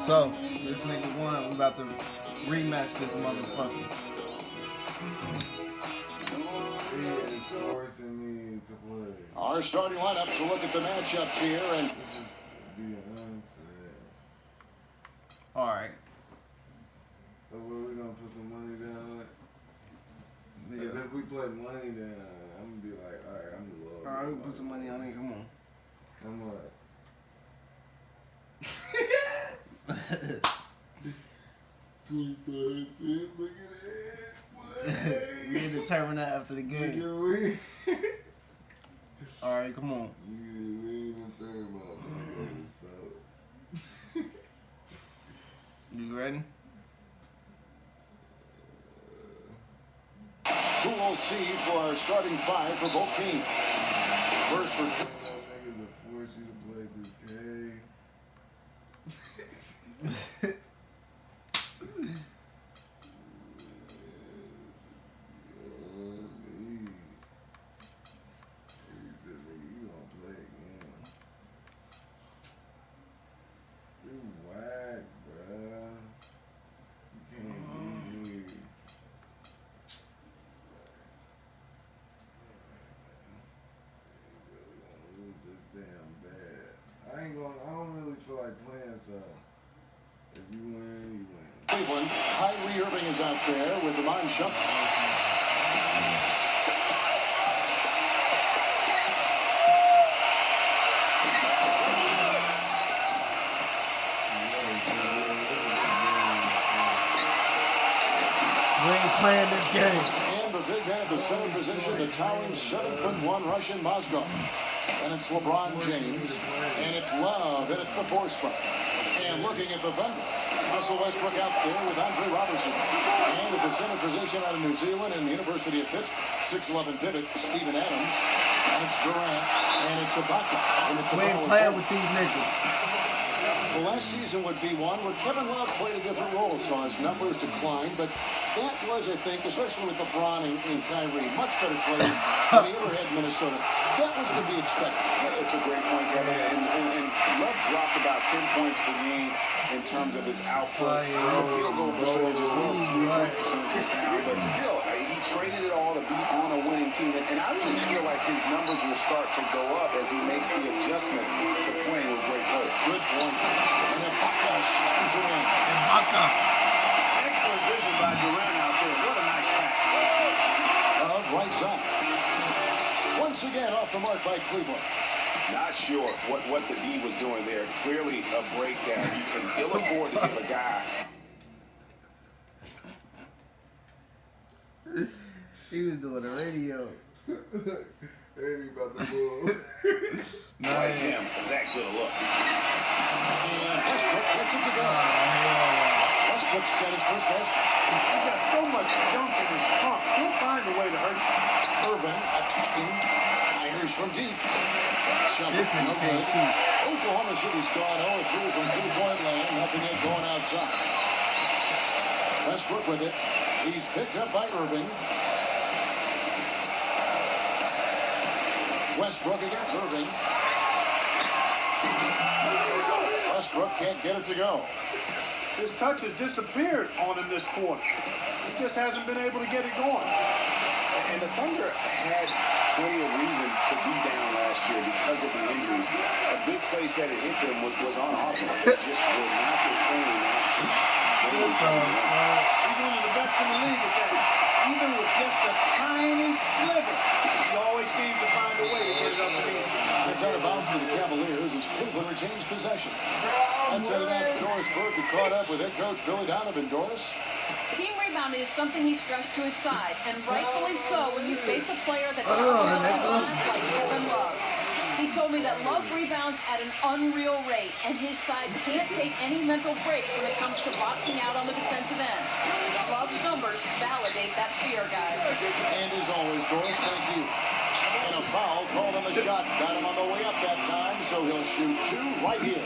So, this nigga won. We about to rematch this motherfucker. He is forcing me to play. Our starting lineups. We'll look at the matchups here and. Alright. So we're gonna put some money down on it? Yeah. Because if we play money down, I'm gonna be like, alright, I'm the Lord. Alright, we put some money on it. Come on. Come on. 23rd, look at that. We can determine that after the game. Alright, come on. We ain't even third about this. You ready? Who will see for our starting five for both teams? First for. Niggas will force you to play 2K. I don't really feel like playing, so if you win, you win. Cleveland, Kyrie Irving is out there with Demond Shumpert. We ain't playing this game. And the big man at the center position, the towering 7'1" Russian Mozgov. And it's LeBron James, and it's Love in at the 4 spot. And looking at the Thunder, Russell Westbrook out there with Andre Robertson. And at the center position out of New Zealand and the University of Pittsburgh, 6'11" pivot, Steven Adams. And it's Durant, and it's Ibaka. We ain't playing with these niggas. Well, last season would be one where Kevin Love played a different role, so his numbers declined, but that was, I think, especially with LeBron and Kyrie, much better players than he ever had in Minnesota. That was to be expected. It's a great point, Kevin. And Love dropped about 10 points per game in terms of his output. The field goal percentage as well as 3-point percentages down. But still, he traded it all to be on a winning team. And I really feel like his numbers will start to go up as he makes the adjustment to playing with great players. Good point. And Ibaka shines it in. Ibaka. Excellent vision by Durant out there. What a nice pass. Right side. Once again off the mark by Cleveland. Not sure what the D was doing there. Clearly a breakdown. You can ill afford to give a guy. He was doing the radio. Ain't about the ball. Like him, that good look. And Westbrook gets it to go. Westbrook's got his first basket. He's got so much jump in his trunk. He'll find a way to hurt you. Irving attacking. Fires from deep. This nigga can't shoot. Oklahoma City's gone 0-3 from 3-point land. Nothing yet going outside. Westbrook with it. He's picked up by Irving. Westbrook against Irving. Westbrook can't get it to go. His touch has disappeared on him this quarter. He just hasn't been able to get it going. And the Thunder had plenty of reason to be down last year because of the injuries. A big place that it hit them was on offense. They just were not the same option. He's one of the best in the league at that. Even with just a tiny sliver, he always seems to find a way to get it up and in. It's out of bounds to the Cavaliers as Cleveland retains possession. That's headed out to Doris Burke, who caught up with head coach Billy Donovan. Doris. Team rebounding is something he stressed to his side, and rightfully so when you face a player that touches the glass like Kevin Love. He told me that Love rebounds at an unreal rate, and his side can't take any mental breaks when it comes to boxing out on the defensive end. Love's numbers validate that fear, guys. And as always, Doris, thank you. And a foul called on the shot. Got him on the way up that time, so he'll shoot 2 right here.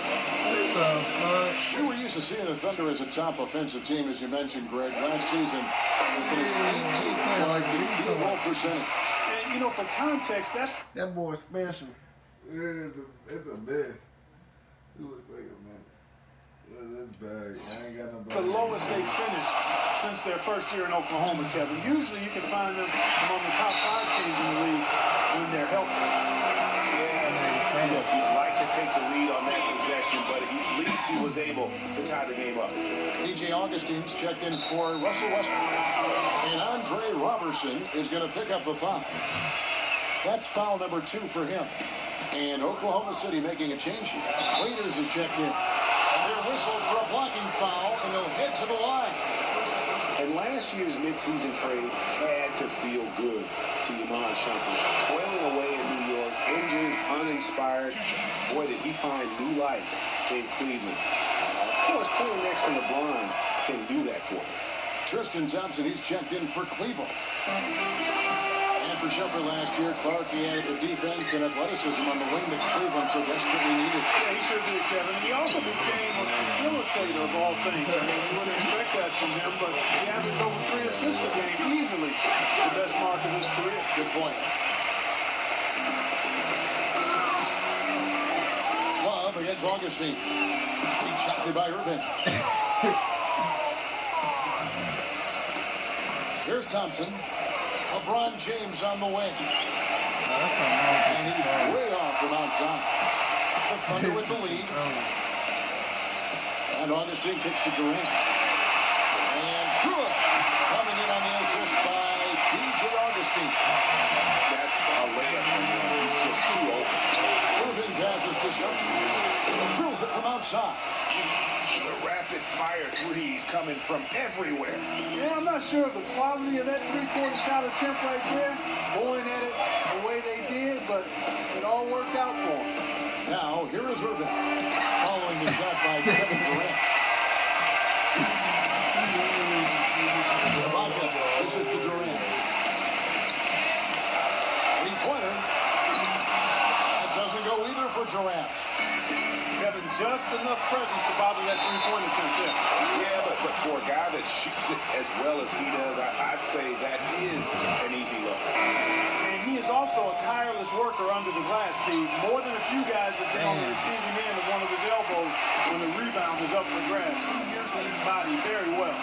We were used to seeing the Thunder as a top offensive team, as you mentioned, Greg. Last season, they finished 18th in field goal percentage. And, you know, for context, that's... That boy's special. It's a mess. You look like a man. Well, that's bag. I ain't got no bag. The lowest they finished since their first year in Oklahoma, Kevin. Usually you can find them among the top 5 teams in the league when they're healthy. Yeah, look, he'd like to take the lead on that possession, but at least he was able to tie the game up. DJ Augustine's checked in for Russell Westbrook. And Andre Robertson is going to pick up the foul. That's foul number 2 for him. And Oklahoma City making a change here. Waiters is checked in. They're whistled for a blocking foul, and he'll head to the line. And last year's midseason trade had to feel good to Iman Shumpert. Toiling away in New York, injured, uninspired. Boy, did he find new life in Cleveland. Of course, playing next to LeBron can do that for him. Tristan Thompson, he's checked in for Cleveland. And for Shumpert last year, Clark, he added the defense and athleticism on the wing that Cleveland so desperately needed. Yeah, he sure did, Kevin. He also became a facilitator of all things. I mean, you wouldn't expect that from him, but he averaged over 3 assists a game, easily the best mark of his career. Good point. Love against Augustine. Rejected by Irvin. Here's Thompson. LeBron James on the wing. And he's way off from outside. The Thunder with the lead. And Augustine kicks to Durant. And good. Coming in on the assist by DJ Augustine. That's a layup from him. He's just too open. Irving passes to Shumpert. Drills it from outside. The rapid-fire threes coming from everywhere. Yeah, I'm not sure of the quality of that three-quarter shot attempt right there, going at it the way they did, but it all worked out for him. Now, here is Irving, following the shot by Kevin Durant. Ibaka, this is to Durant. Three-pointer. That doesn't go either for Durant. Having just enough presence to bother that three-point attempt there. Yeah, but for a guy that shoots it as well as he does, I'd say that is an easy look. And he is also a tireless worker under the glass, Steve. More than a few guys have been on the receiving end of one of his elbows when the rebound is up for grabs. He uses his body very well.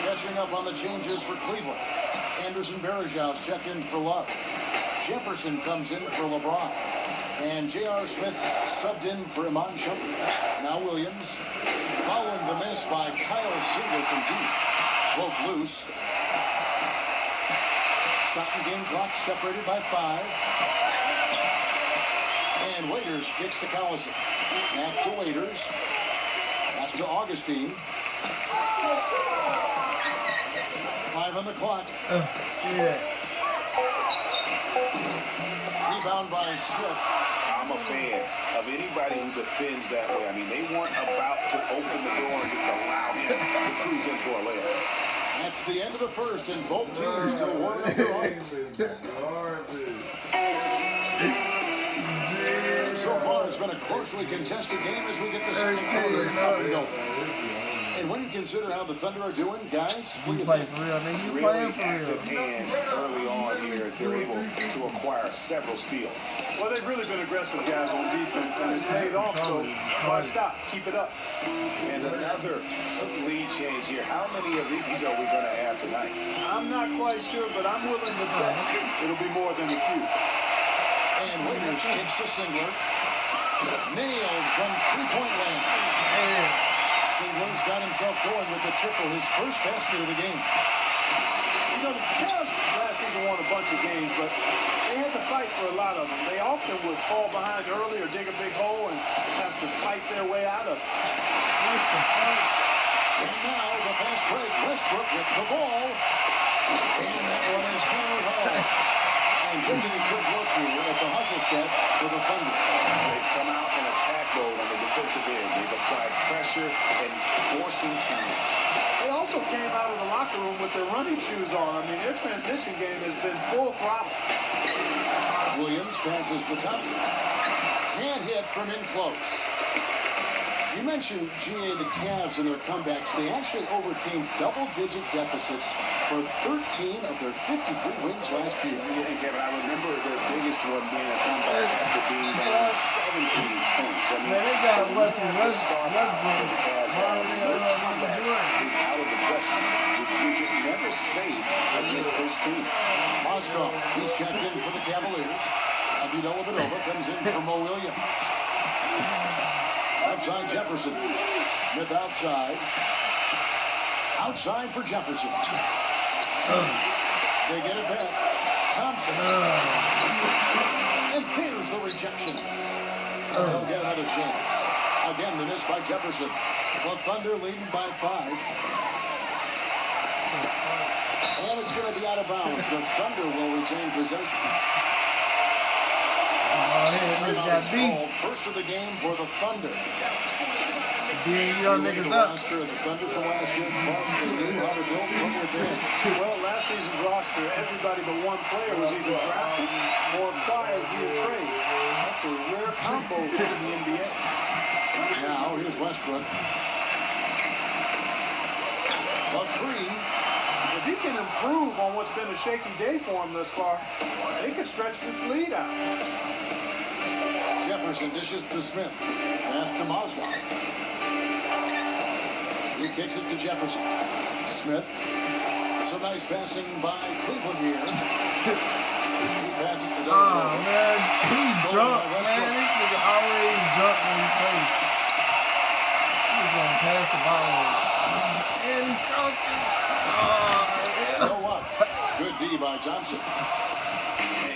Catching up on the changes for Cleveland. Anderson Varejau's checked in for Love. Jefferson comes in for LeBron. And J.R. Smith subbed in for Iman Shumpert. Now Williams, following the miss by Kyle Silver from deep. Broke loose. Shot and game clock separated by 5. And Waiters kicks to Collison. Back to Waiters. Pass to Augustine. 5 on the clock. Rebound by Smith. I'm a fan of anybody who defends that way. I mean, they weren't about to open the door and just allow him to cruise in for a layup. That's the end of the first, and both teams still warming up their arms. So far, it's been a closely contested game as we get the second quarter up and going. And when you consider how the Thunder are doing, guys, what do you think? Really active hands early on here as they're able to acquire several steals. Well, they've really been aggressive guys on defense, and it paid off, so why stop? Keep it up. And another lead change here. How many of these are we going to have tonight? I'm not quite sure, but I'm willing to bet it'll be more than a few. And Waiters kicks to Singler. Nailed from three-point land. Singler's got himself going with the triple, his first basket of the game. You know, the Cavs last season won a bunch of games, but they had to fight for a lot of them. They often would fall behind early or dig a big hole and have to fight their way out of it. And now the fast break. Westbrook with the ball. And that one is hammered home. And taking a quick look here at the hustle stats for the Thunder. They've come out in attack mode on the defensive end. They've applied pressure and forcing turnovers. They also came out of the locker room with their running shoes on. I mean, their transition game has been full throttle. Williams passes to Thompson. Can't hit from in close. You mentioned, GA, the Cavs and their comebacks. They actually overcame double-digit deficits for 13 of their 53 wins last year. Yeah, Kevin, I remember their biggest one being a comeback after being down 17 points. I mean, Man, they got the star power of the Cavs have this team. Moscow, he's checked in for the Cavaliers. Matthew Dellavedova comes in for Mo Williams. Outside Jefferson. Smith outside. Outside for Jefferson. They get it back. Thompson. And there's the rejection. They'll get another chance. Again, the miss by Jefferson. The Thunder leading by 5. And it's going to be out of bounds. The Thunder will retain possession. First of the game for the Thunder. You young niggas up. The Thunder from last year. They knew how to build from within. Well, last season's roster, everybody but one player was either drafted or acquired via trade. That's a rare combo in the NBA. Now, here's Westbrook. A 3. If he can improve on what's been a shaky day for him thus far, they could stretch this lead out. Jefferson dishes to Smith. Pass to Moscow. He kicks it to Jefferson. Smith. Some nice passing by Cleveland here. He passes to Dellavedova. Oh, man. He's drunk, man. This nigga always drunk when he plays. He's going to pass the ball away. And he crossed it. You know what? Good D by Thompson.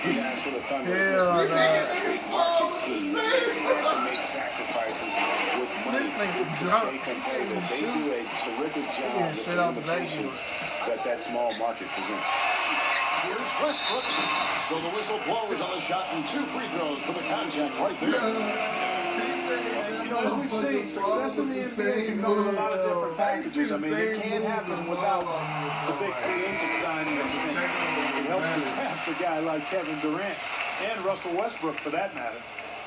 And as for the Thunder, Hell this no. is a big market team. They have to make sacrifices with money to stay competitive. They do a terrific job with the limitations that small market presents. Here's Westbrook. So the whistle blows on the shot and 2 free throws for the contact right there. You know, as we've seen, success in the NBA can come in a lot of different packages. I mean, it can't happen without the big free agent signings. It helps to draft a guy like Kevin Durant and Russell Westbrook, for that matter.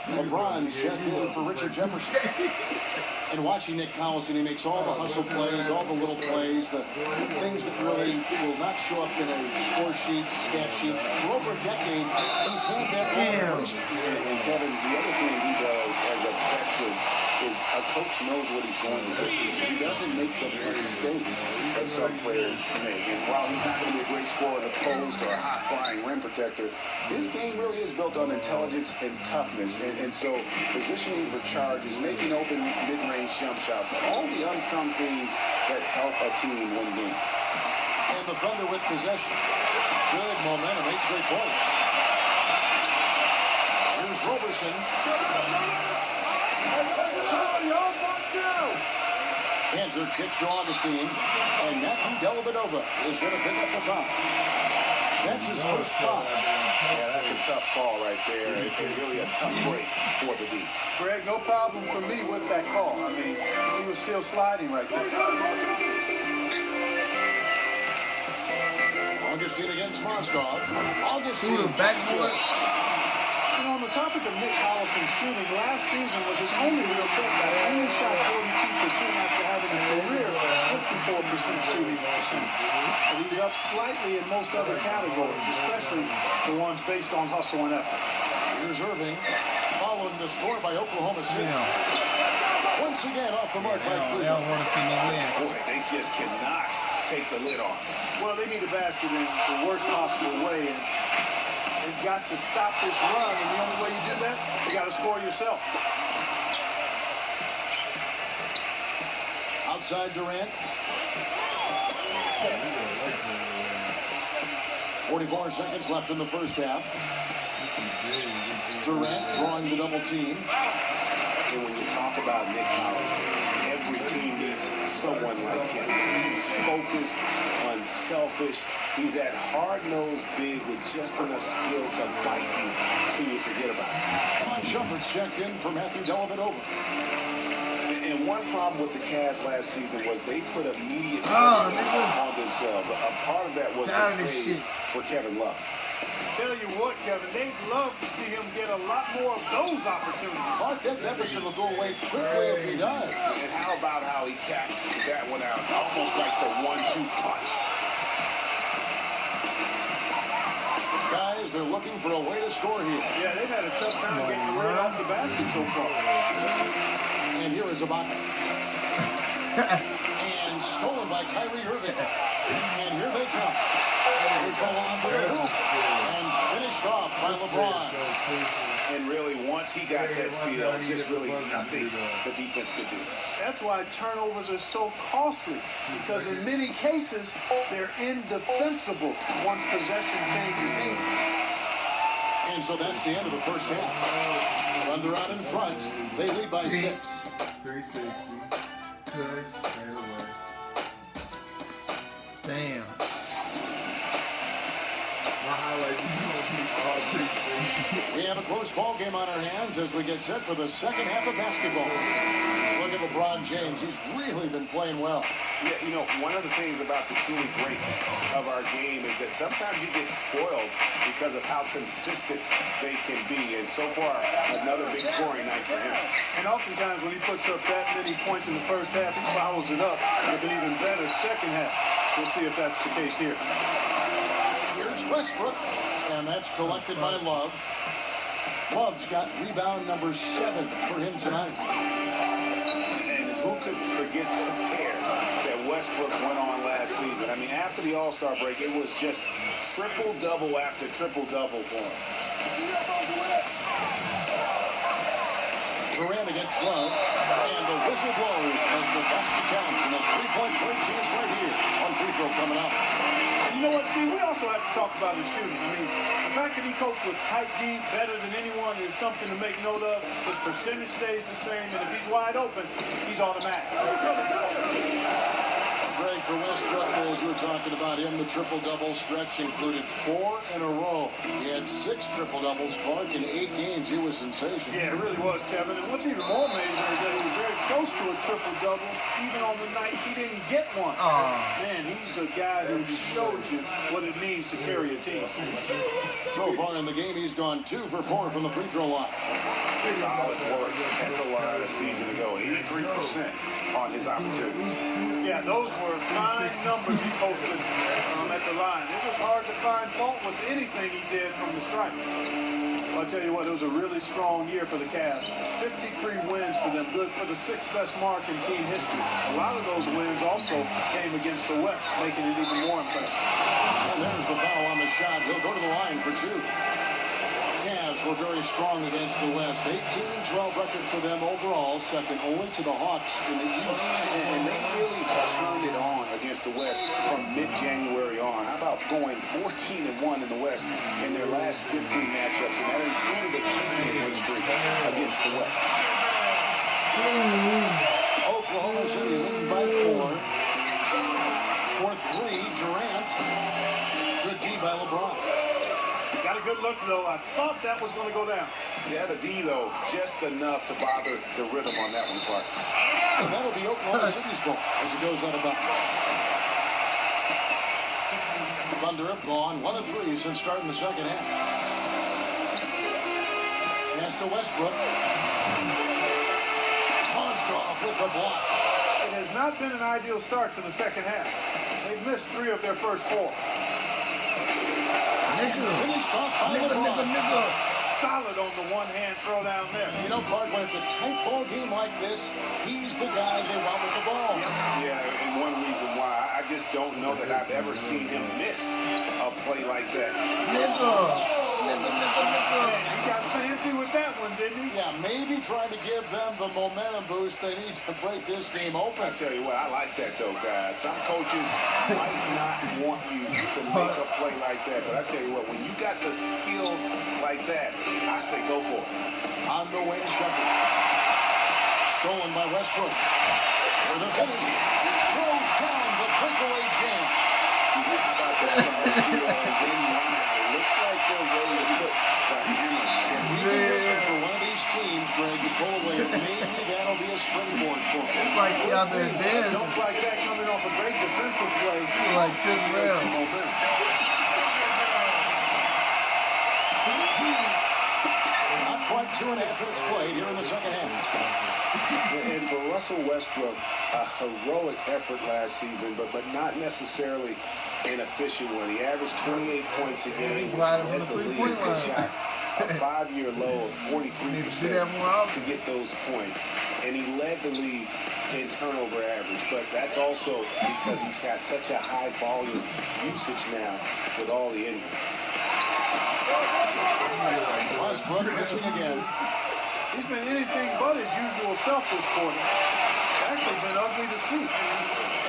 LeBron's checked in for Richard Jefferson. And watching Nick Collison, he makes all the hustle plays, all the little plays, the things that really will not show up in a score sheet, stat sheet. For over a decade, he's had that operation. And Kevin, the other thing he does as a veteran is a coach knows what he's going to do. He doesn't make the mistakes that some players make. And while he's not going to be a great scorer in the post or a high-flying rim protector, this game really is built on intelligence and toughness. And so positioning for charges, making open mid-range jump shots, all the unsung things that help a team win games. And the Thunder with possession. Good momentum, 8 straight points. Here's Roberson. Cantor kicks to Augustine, and Matthew Dellavedova is going to pick up the foul. That's his first foul. Yeah, that's a tough call right there, and really a tough break for the D. Greg, no problem for me with that call. I mean, he was still sliding right there. Augustine against Moscow. Augustine backboard. You know, on the topic of Nick Collison's shooting, last season was his only real setback. He only shot 42% after having a career 54% shooting percentage. But he's up slightly in most other categories, especially the ones based on hustle and effort. Here's Irving, following the score by Oklahoma City. Once again off the mark by They don't Cleveland. want to see me win. Boy, they just cannot take the lid off. Well, they need a basket in the worst possible way, and they've got to stop this run, and the only way you do that, you got to score yourself. Outside Durant. 44 seconds left in the first half. Durant drawing the double team. And when you talk about Nick Collison, every team needs someone like him. He's focused, unselfish. He's that hard-nosed big with just enough skill to bite you who you forget about. Ron Shumpert's checked in for Matthew Dellavedova. And one problem with the Cavs last season was they put immediate Oh, pressure on themselves. A part of that was Tired the of this trade shit. for Kevin Love. Tell you what, Kevin, they'd love to see him get a lot more of those opportunities. But that deficit will go away quickly if he does. And how about how he capped that one out, almost like the 1-2 punch. Guys, they're looking for a way to score here. Yeah, they've had a tough time getting the lid off the basket so far. And here is Ibaka. And stolen by Kyrie Irving. And here they come. Here's the lob to the hoop. And finished off by LeBron. And really, once he got that steal, just really nothing the defense could do. That's why turnovers are so costly, because in many cases, they're indefensible once possession changes hands. And so that's the end of the first half. Thunder out in front. They lead by 6. 360. Touch. Straight away. Damn. My highlight is going to be all 360. We have a close ball game on our hands as we get set for the second half of basketball. Look at LeBron James. He's really been playing well. Yeah, you know, one of the things about the truly great of our game is that sometimes you get spoiled because of how consistent they can be. And so far, another big scoring night for him. And oftentimes when he puts up that many points in the first half, he follows it up with an even better second half. We'll see if that's the case here. Here's Westbrook, and that's collected by Love. Love's got rebound number 7 for him tonight. And who could forget the tear that Westbrook went on last season? I mean, after the All-Star break, it was just triple-double after triple-double for him. Durant against Love, and the whistle blows as the basket counts, and a three-point play chance right here. One free throw coming up. And you know what, Steve? We also have to talk about his shooting. I mean, the fact that he copes with tight D better than anyone is something to make note of. His percentage stays the same, and if he's wide open, he's automatic. Greg, for Westbrook, as we were talking about him, the triple-double stretch included 4 in a row. He had 6 triple-doubles. Clark in 8 games. He was sensational. Yeah, it really was, Kevin. And what's even more amazing is that he was very close to a triple-double, even on the nights he didn't get one. Man, he's a guy who showed you what it means to carry a team. So far in the game, he's gone 2 for 4 from the free throw line. Solid work at the line a season ago. 83% on his opportunities. Yeah, those were fine numbers he posted at the line. It was hard to find fault with anything he did from the stripe. I'll tell you what, it was a really strong year for the Cavs. 53 wins for them, good for the 6th best mark in team history. A lot of those wins also came against the West, making it even more impressive. And there's the foul on the shot. He'll go to the line for 2. Cavs were very strong against the West. 18-12 record for them overall, second only to the Hawks in the East. And they really turned it on against the West from mid-January on. How about going 14-1 in the West in their last 15 matchups, and that included a 10-game win streak against the West. Oklahoma City leading by 4. For 3, Durant. Good D by LeBron. Got a good look, though. I thought that was going to go down. Yeah, the D, though, just enough to bother the rhythm on that one, Clark. And that'll be Oklahoma City's ball as it goes out of bounds. Thunder have gone 1 of 3 since starting the second half. Chance to Westbrook. Mozgov with the block. It has not been an ideal start to the second half. They've missed 3 of their first 4. Finished off by LeBron. Solid on the one-hand throw down there. You know, Clark, when it's a tight ball game like this, he's the guy they want with the ball. Yeah, and one reason why, I just don't know that I've ever seen him miss a play like that. He got fancy with that one, didn't he? Yeah, maybe trying to give them the momentum boost they need to break this game open. I tell you what, I like that though, guys. Some coaches might not want you to make a play like that, but I tell you what, when you got the skills like that, I say go for it. On the wing, Shepard. Stolen by Westbrook. For the finish, throws down the breakaway jam. How about this steal and then run out? It looks like they're ready to put the hammer down. We've been looking for one of these teams, Greg, to pull away. Maybe that'll be a springboard for them. It's like he out there dancing. Don't like that coming off a great defensive play. Like sitting around. Not quite 2.5 minutes played here in the second half. And for Russell Westbrook, a heroic effort last season, but not necessarily an efficient one. He averaged 28 points a game, which led the league in shot a 5-year low of 43% to get those points. And he led the league in turnover average, but that's also because he's got such a high volume usage now with all the injuries. Westbrook missing again. He's been anything but his usual self this quarter. It's actually been ugly to see.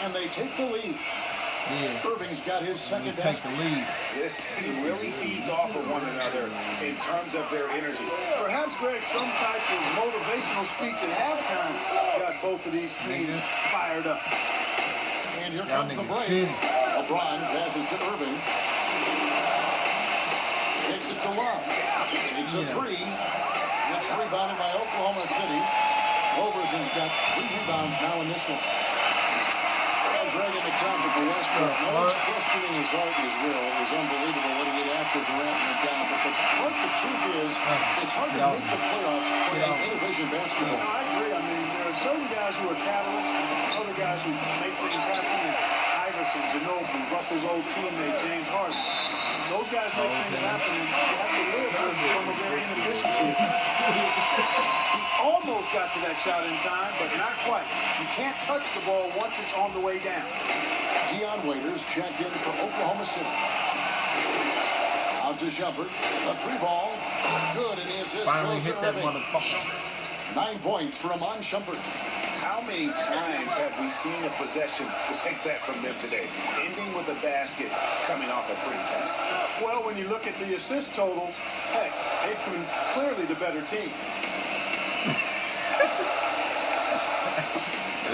And they take the lead. Yeah. Irving's got his second Take basket. the lead. This team really feeds off of one another in terms of their energy. Perhaps, Greg, some type of motivational speech at halftime got both of these teams fired up. And here Y'all comes the niggas break. shitty. LeBron passes to Irving. Takes it to Love. Takes a three. It's rebounded by Oklahoma City. Overson's got 3 rebounds now in this one. And Greg in the topic of Westbrook. No one's questioning his heart and his will. It was unbelievable what he did after Durant went down. But the truth is, it's hard to make the playoffs playing in-division basketball. I agree. I mean, there are certain guys who are catalysts and other guys who make things happen. And Iverson, Ginobili, Russell's old teammate, James Harden. Those guys make things happen, and you have to live with some of their inefficiency. He almost got to that shot in time, but not quite. You can't touch the ball once it's on the way down. Dion Waiters checked in for Oklahoma City. Out to Shumpert. A 3-ball. Good, and the assist Finally goes to hit that Irving. motherfucker. 9 points for Amon Shumpert. How many times have we seen a possession like that from them today? Ending with a basket, coming off a pretty pass. Well, when you look at the assist totals, heck, they've been clearly the better team.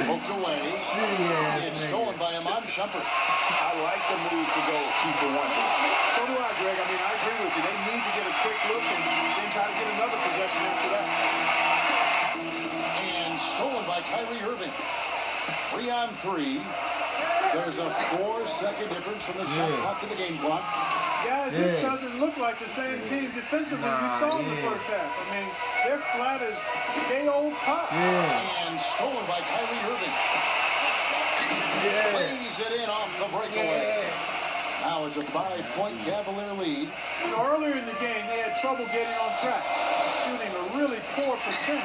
Poked away. Shitty ass It's nigga. stolen by Amon Shumpert. I like the move to go 2 for 1 here. So do I, Greg. I mean, I agree with you. They need to get a quick look and then try to get another possession after that. And stolen by Kyrie Irving. 3 on 3. There's a 4-second difference from the shot clock to the game clock. Guys, this doesn't look like the same team defensively we saw in the first half. I mean, they're flat as day old pop. And stolen by Kyrie Irving. Lays it in off the breakaway. Now it's a 5-point Cavalier lead. You know, earlier in the game, they had trouble getting on track, shooting a really poor percentage.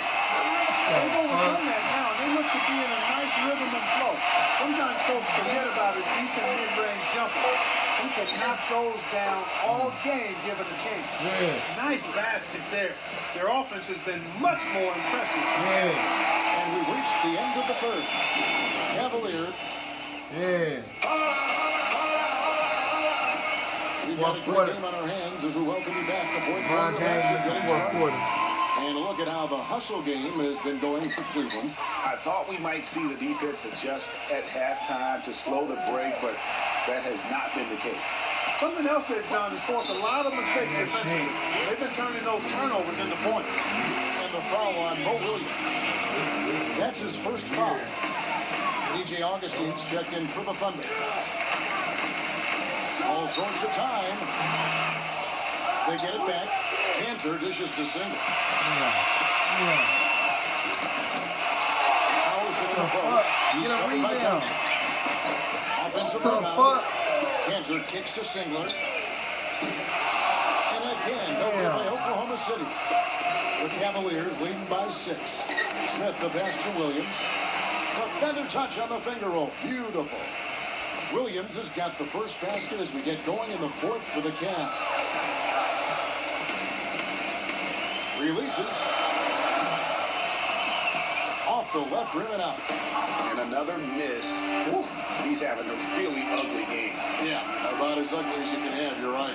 They've overcome that now, and they look to be in a nice rhythm and flow. Sometimes folks forget about his decent mid-range jumper. He can knock those down all game given a chance. Nice basket there. Their offense has been much more impressive. And we've reached the end of the third. Cavalier. We've got a great game on our hands as we welcome you back to fourth LeBron James in the fourth quarter. And look at how the hustle game has been going for Cleveland. I thought we might see the defense adjust at halftime to slow the break, but that has not been the case. Something else they've done is force a lot of mistakes defensively. They've been turning those turnovers into points. And the foul on Mo Williams. That's his first foul. E.J. Augustine's checked in for the Thunder. All sorts of time. They get it back. Cantor dishes to Singer. Powers in the post. He's covered by Thompson. Offensive rebound. Cantor kicks to Singler. And again, over by Oklahoma City. The Cavaliers leading by 6. Smith the pass to Williams. The feather touch on the finger roll. Beautiful. Williams has got the first basket as we get going in the fourth for the Cavs. Releases. Off the left rim and out. And another miss. Ooh, he's having a really ugly game. Yeah, about as ugly as you can have, you're right.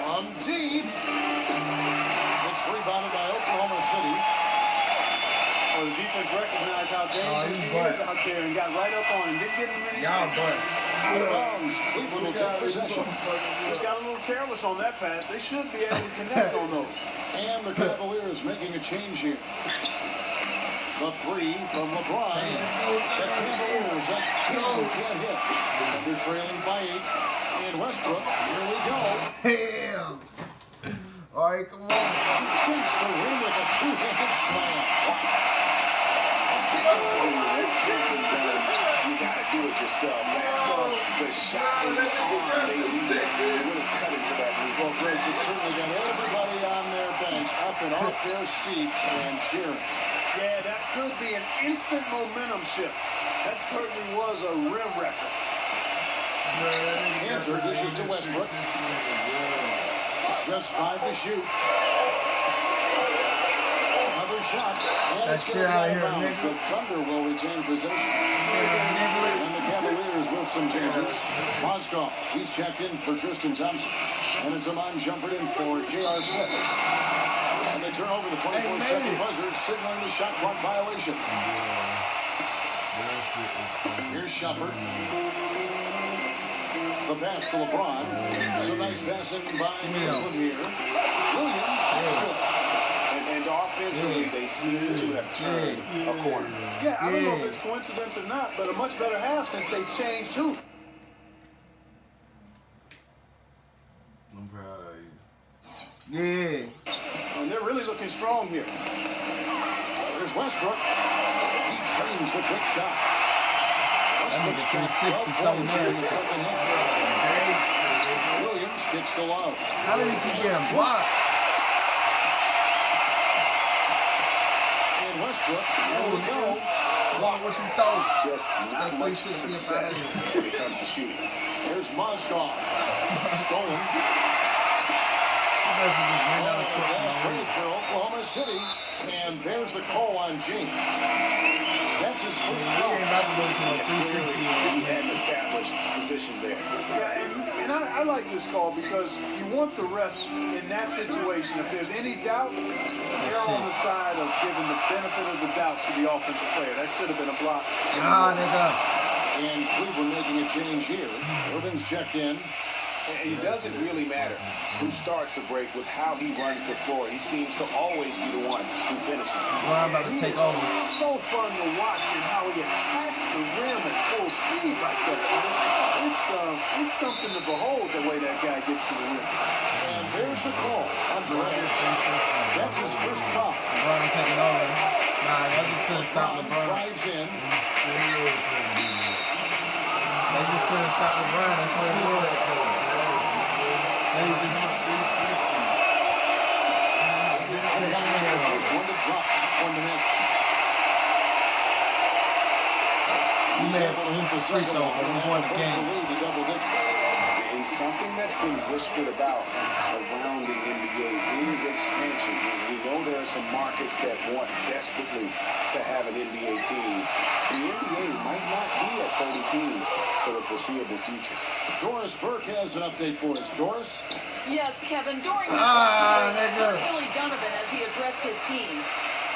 From deep. It's rebounded by Oklahoma City. Well, the defense recognized how dangerous he is out there and got right up on him. Didn't give him any space. Out of bounds. Cleveland will take possession. Just got a little careless on that pass. They should be able to connect on those. And the Cavaliers making a change here. The 3 from LeBron. The Cavaliers at can't hit. They're trailing by 8. And Westbrook, here we go. Damn. All right, come on. Takes the rim with a 2-handed slam. You got to do it yourself, man. much the shot in the arm they need to really cut into that lead. Well, Greg, it certainly got everybody on their bench up and off their seats and cheering. Yeah, that could be an instant momentum shift. That certainly was a rim wrecker. Cantor dishes to Westbrook. Just 5 to shoot. Another shot. And That it's shit going to out be here, out of bounds. nigga. The Thunder will retain possession. And the Cavaliers with some changes. Mozgov, he's checked in for Tristan Thompson. And it's Amon Jumpered in for J.R. Smith. And they turn over the 24-second buzzer, signaling the shot clock violation. Here's Shumpert. The pass to LeBron. Some nice passing by Cleveland here. Williams takes good. And offensively, they seem to have turned a corner. Yeah, I don't know if it's coincidence or not, but a much better half since they changed too. I'm proud of you. Yeah. And they're really looking strong here. There's Westbrook. He dreams the quick shot. Westbrook's nigga got 12 360 something points here in the else. second half. Williams kicks to Love. How do you keep getting blocked? And Westbrook, there we go. Block what you throw. Just not That much 360 success when it comes to shooting. There's Mozgov. Stolen. Fast break for Oklahoma City. And there's the call on James. That's his first He foul. ain't about to go for a Clearly, 360. he had an established position there. Yeah, and I like this call because you want the refs in that situation. If there's any doubt, they're on the side of giving the benefit of the doubt to the offensive player. That should have been a block. Nah, nigga. And Cleveland making a change here. Urban's checked in. And it doesn't really matter who starts the break with how he runs the floor. He seems to always be the one who finishes. Well, I'm about to take over. So fun to watch and how he attacks the rim at full speed like that. It's something to behold the way that guy gets to the rim. And there's the call on Durant. That's his first foul. LeBron taking over. Nah, y'all just couldn't stop LeBron LeBron. drives in. They just couldn't stop LeBron. That's what it was. They just... The first one to drop, one to miss. He made the free throw, but he won the Push the game. lead to double digits. And something that's been whispered about around the NBA is expansion. We know there are some markets that want desperately to have an NBA team. The NBA might not be at 30 teams for the foreseeable future. Doris Burke has an update for us. Doris? Yes, Kevin, during the nigga. Billy Donovan as he addressed his team.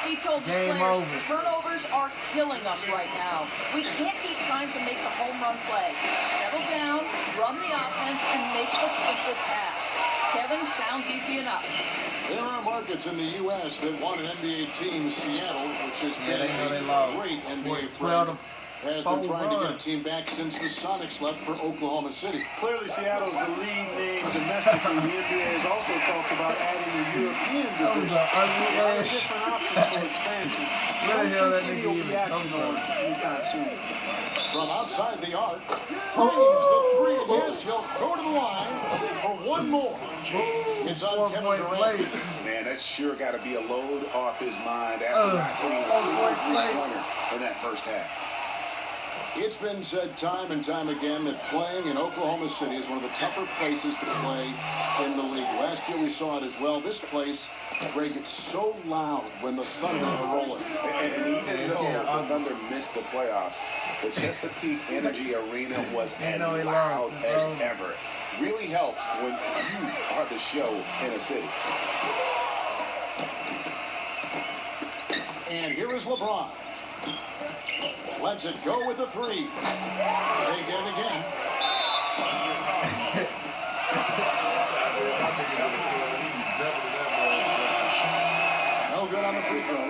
He told his Game players, over. turnovers are killing us right now. We can't keep trying to make the home run play. Settle down, run the offense, and make a simple pass. Kevin, sounds easy enough. There are markets in the U.S. that want an NBA team. Seattle, which has been they know they a lost. great NBA 12 friend, has to been trying to get a 4 team back since the Sonics left for Oklahoma City. Clearly, Seattle's the lead name domestically. The NBA has also talked about adding a European That was division. an ugly A lot of ass. different options for expansion. Where the hell that nigga will even be acting come from? on anytime soon. From outside the arc, frames the three, and yes, he'll go to the line for one more. It's on Kevin 4-point Durant. play. Man, that's sure got to be a load off his mind after not hitting a single three-pointer in that first half. It's been said time and time again that playing in Oklahoma City is one of the tougher places to play in the league. Last year we saw it as well. This place, Greg, it's so loud when the Thunder are rolling. And even though the Thunder missed the playoffs, the Chesapeake Energy Arena was as loud as ever. Really helps when you are the show in a city. And here is LeBron. Lets it go with the three. They get it again. No good on the free throw.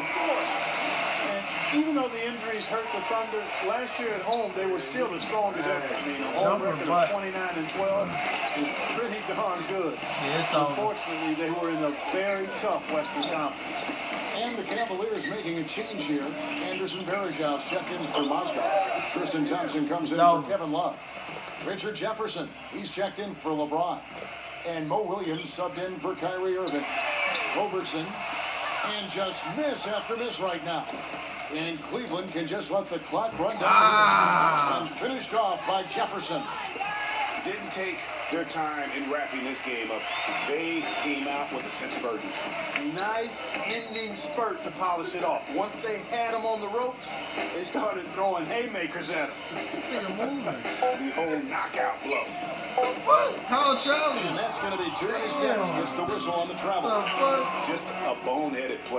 And even though the injuries hurt the Thunder, last year at home, they were still the strongest effort. I mean, a home record of 29-12 is pretty darn good. Yeah, it's over. Unfortunately, they were in a very tough Western Conference. And the Cavaliers making a change here. Anderson Varejão's checked in for Moscow. Tristan Thompson comes in for Kevin Love. Richard Jefferson, he's checked in for LeBron. And Mo Williams subbed in for Kyrie Irving. Robertson, and just miss after miss right now. And Cleveland can just let the clock run down. And finished off by Jefferson. Didn't take their time in wrapping this game up. They came out with a sense of urgency. Nice ending spurt to polish it off. Once they had him on the ropes, they started throwing haymakers at him. The whole knockout blow. How traveling? And that's going to be too many steps. Gets the whistle on the travel. The fuck? Just a boneheaded play.